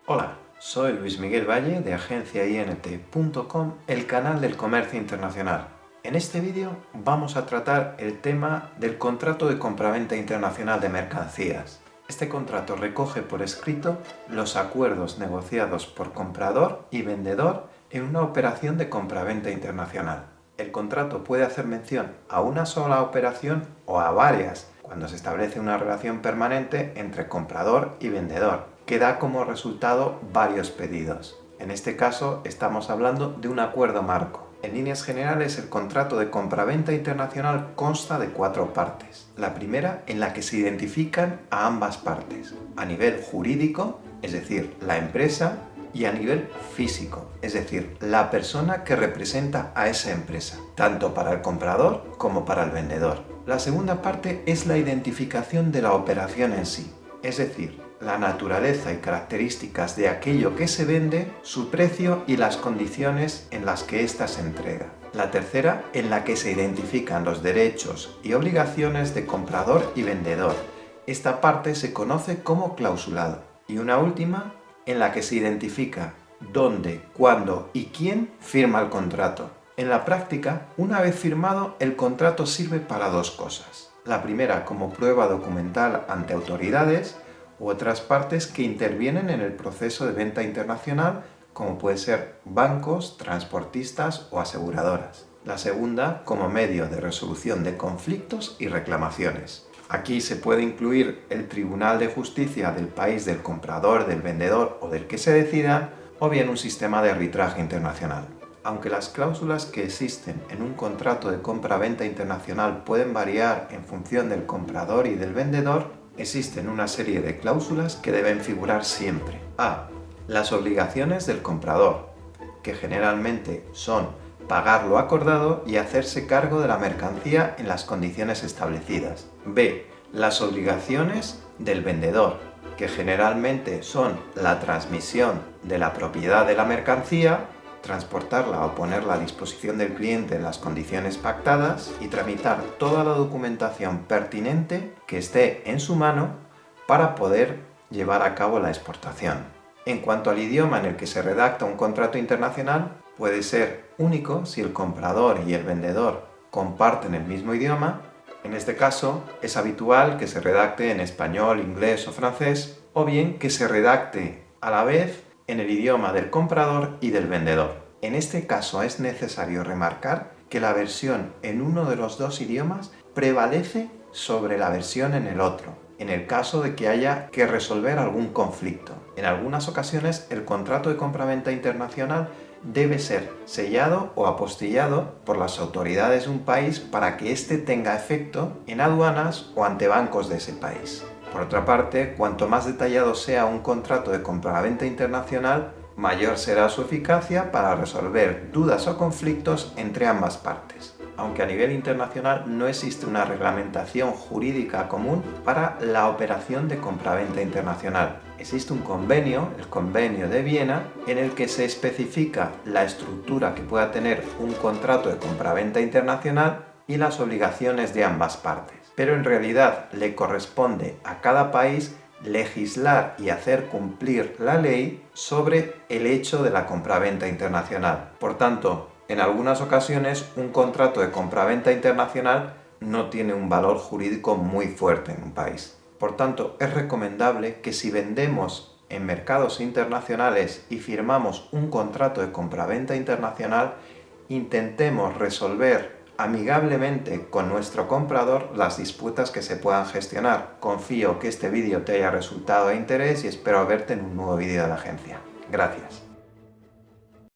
Hola, soy Luis Miguel Valle de agenciaint.com, el canal del comercio internacional. En este vídeo vamos a tratar el tema del contrato de compraventa internacional de mercancías. Este contrato recoge por escrito los acuerdos negociados por comprador y vendedor en una operación de compraventa internacional. El contrato puede hacer mención a una sola operación o a varias, cuando se establece una relación permanente entre comprador y vendedor, que da como resultado varios pedidos. En este caso estamos hablando de un acuerdo marco. En líneas generales, el contrato de compraventa internacional consta de 4 partes. La primera, en la que se identifican a ambas partes, a nivel jurídico, es decir, la empresa, y a nivel físico, es decir, la persona que representa a esa empresa, tanto para el comprador como para el vendedor. La segunda parte es la identificación de la operación en sí, es decir, la naturaleza y características de aquello que se vende, su precio y las condiciones en las que ésta se entrega. La tercera, en la que se identifican los derechos y obligaciones de comprador y vendedor. Esta parte se conoce como clausulado. Y una última, en la que se identifica dónde, cuándo y quién firma el contrato. En la práctica, una vez firmado, el contrato sirve para 2 cosas. La primera, como prueba documental ante autoridades u otras partes que intervienen en el proceso de venta internacional, como puede ser bancos, transportistas o aseguradoras. La segunda, como medio de resolución de conflictos y reclamaciones. Aquí se puede incluir el Tribunal de Justicia del país del comprador, del vendedor o del que se decida, o bien un sistema de arbitraje internacional. Aunque las cláusulas que existen en un contrato de compra-venta internacional pueden variar en función del comprador y del vendedor, existen una serie de cláusulas que deben figurar siempre. A. Las obligaciones del comprador, que generalmente son pagar lo acordado y hacerse cargo de la mercancía en las condiciones establecidas. B. Las obligaciones del vendedor, que generalmente son la transmisión de la propiedad de la mercancía, transportarla o ponerla a disposición del cliente en las condiciones pactadas y tramitar toda la documentación pertinente que esté en su mano para poder llevar a cabo la exportación. En cuanto al idioma en el que se redacta un contrato internacional, puede ser único si el comprador y el vendedor comparten el mismo idioma. En este caso, es habitual que se redacte en español, inglés o francés, o bien que se redacte a la vez en el idioma del comprador y del vendedor. En este caso es necesario remarcar que la versión en uno de los 2 idiomas prevalece sobre la versión en el otro, en el caso de que haya que resolver algún conflicto. En algunas ocasiones, el contrato de compraventa internacional debe ser sellado o apostillado por las autoridades de un país para que éste tenga efecto en aduanas o ante bancos de ese país. Por otra parte, cuanto más detallado sea un contrato de compraventa internacional, mayor será su eficacia para resolver dudas o conflictos entre ambas partes. Aunque a nivel internacional no existe una reglamentación jurídica común para la operación de compraventa internacional. Existe un convenio, el Convenio de Viena, en el que se especifica la estructura que pueda tener un contrato de compraventa internacional y las obligaciones de ambas partes. Pero en realidad le corresponde a cada país legislar y hacer cumplir la ley sobre el hecho de la compraventa internacional. Por tanto, en algunas ocasiones un contrato de compraventa internacional no tiene un valor jurídico muy fuerte en un país. Por tanto, es recomendable que si vendemos en mercados internacionales y firmamos un contrato de compraventa internacional, intentemos resolver amigablemente con nuestro comprador las disputas que se puedan gestionar. Confío que este vídeo te haya resultado de interés y espero verte en un nuevo vídeo de la agencia. Gracias.